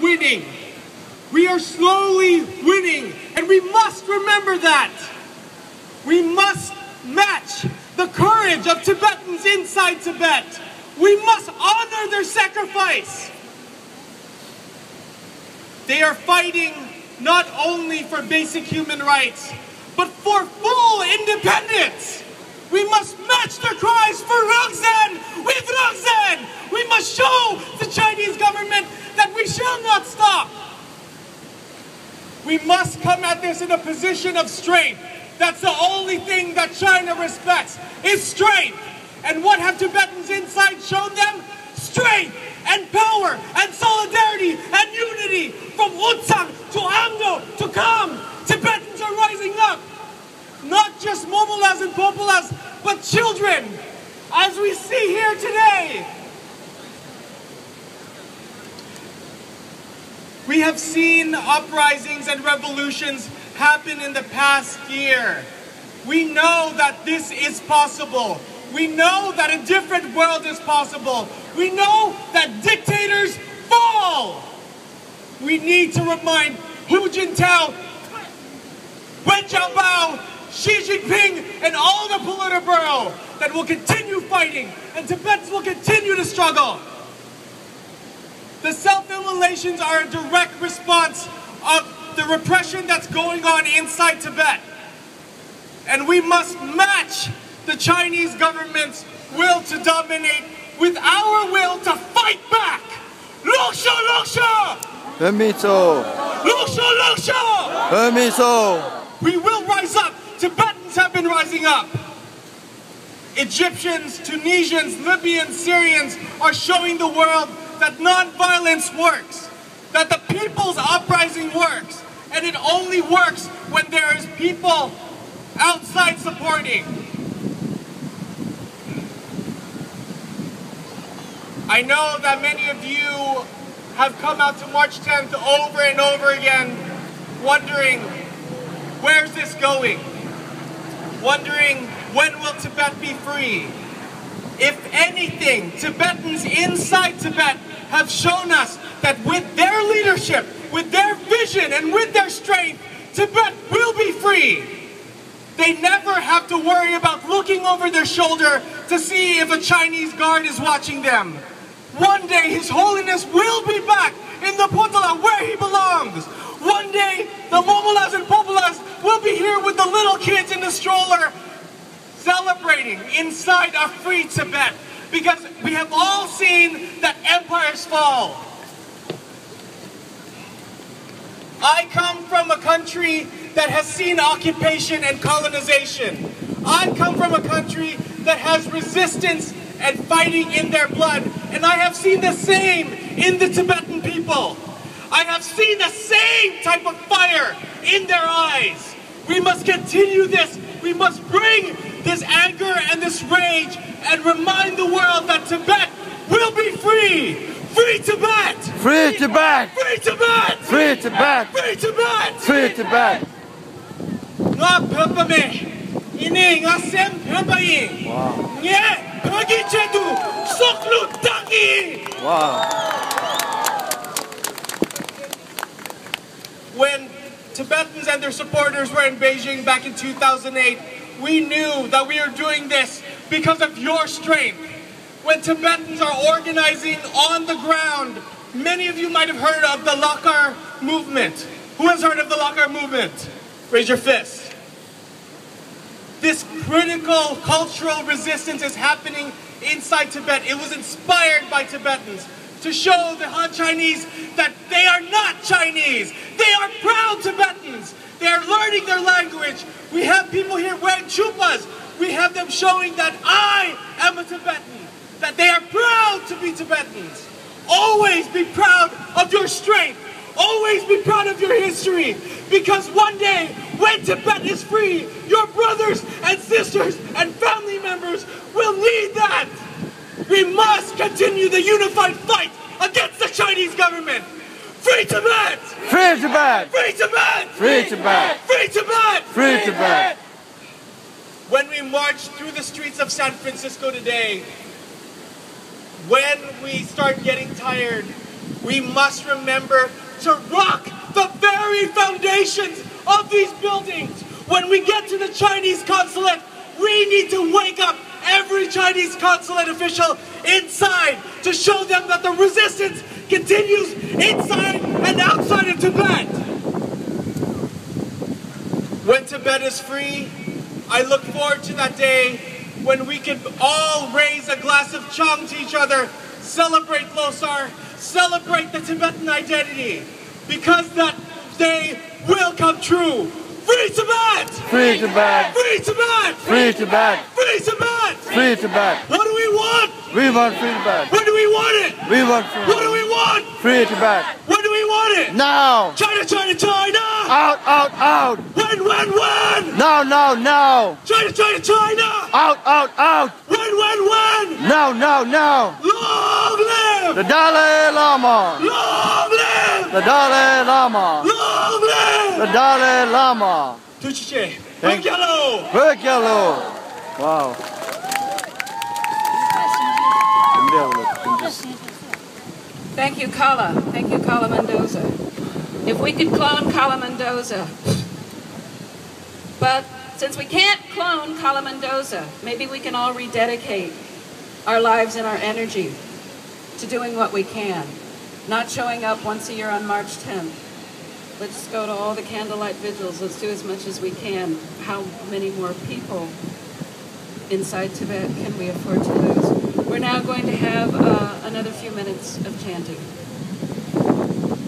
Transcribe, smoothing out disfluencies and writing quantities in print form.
winning. We are slowly winning, and we must remember that. We must match the courage of Tibetans inside Tibet. We must honor their sacrifice. They are fighting not only for basic human rights, but for full independence. We must match their cries for Rukzen with Rukzen. We must show the Chinese government that we shall not stop. We must come at this in a position of strength. That's the only thing that China respects, is strength. And what have Tibetans inside shown them? Strength and power and solidarity and unity. From Utsang to Amdo to Kham, Tibetans are rising up. Not just Momolas and Popolas, but children, as we see here today. We have seen uprisings and revolutions happen in the past year. We know that this is possible. We know that a different world is possible. We know that dictators fall. We need to remind Hu Jintao, Wen Jiabao, Xi Jinping, and all the Politburo that will continue fighting, and Tibetans will continue to struggle. The self-immolations are a direct response of the repression that's going on inside Tibet. And we must match the Chinese government's will to dominate with our will to fight back. Loksha, loksha! Permiso! Loksha, loksha! Permiso! We will rise up. Tibetans have been rising up. Egyptians, Tunisians, Libyans, Syrians are showing the world that non-violence works, that the people's uprising works, and it only works when there is people outside supporting. I know that many of you have come out to March 10th over and over again, wondering, where's this going? Wondering, when will Tibet be free? If anything, Tibetans inside Tibet have shown us that with their leadership, with their vision, and with their strength, Tibet will be free. They never have to worry about looking over their shoulder to see if a Chinese guard is watching them. One day, His Holiness will be back in the Potala where he belongs. One day, the Momolas and Popolas will be here with the little kids in the stroller, celebrating inside a free Tibet, because we have all seen that empires fall. I come from a country that has seen occupation and colonization. I come from a country that has resistance and fighting in their blood, and I have seen the same in the Tibetan people. I have seen the same type of fire in their eyes. We must continue this. We must bring this anger and this rage and remind the world that Tibet will be free. Free Tibet! Free Tibet! Free Tibet! Free Tibet! Free Tibet! Free Tibet! Nga pepame, ini nga sem pepayin. Wow. Nye pagi chedu soklu tangi. Wow. When Tibetans and their supporters were in Beijing back in 2008, we knew that we are doing this because of your strength. When Tibetans are organizing on the ground, many of you might have heard of the Lakar movement. Who has heard of the Lakar movement? Raise your fist. This critical cultural resistance is happening inside Tibet. It was inspired by Tibetans to show the Han Chinese that they are not Chinese. They are proud Tibetans. They are learning their language. We have people here wearing chupas. We have them showing that I am a Tibetan, that they are proud to be Tibetans. Always be proud of your strength. Always be proud of your history. Because one day, when Tibet is free, your brothers and sisters and family members will need that. We must continue the unified fight against the Chinese government. Free Tibet! Free Tibet! Free Tibet! Free Tibet! Free Tibet! Free Tibet! When we march through the streets of San Francisco today, when we start getting tired, we must remember to rock the very foundations of these buildings. When we get to the Chinese consulate, we need to wake up every Chinese consulate official inside to show them that the resistance continues inside and outside of Tibet. When Tibet is free, I look forward to that day when we can all raise a glass of chang to each other, celebrate Losar, celebrate the Tibetan identity, because that day will come true. Free Tibet! Free Tibet! Free Tibet! Free Tibet! Free Tibet! Free Tibet! What do we want? We want free Tibet! When do we want it? We want free. What do we want? Free Tibet! When do we want it? Now! China, China, China! Out, out, out! When? No, no, no! China, China, China! Out, out, out! When? No, no, no! Long live! The Dalai Lama! Long live! The Dalai Lama! Long live! The Dalai Lama! Tuchiche, Thank you. Hello! Work yellow! Wow. Thank you, Kala. Thank you, Kala Mendoza. If we could clone Kala Mendoza. But since we can't clone Kala Mendoza, maybe we can all rededicate our lives and our energy to doing what we can. Not showing up once a year on March 10th. Let's go to all the candlelight vigils. Let's do as much as we can. How many more people inside Tibet can we afford to lose? We're now going to have another few minutes of chanting.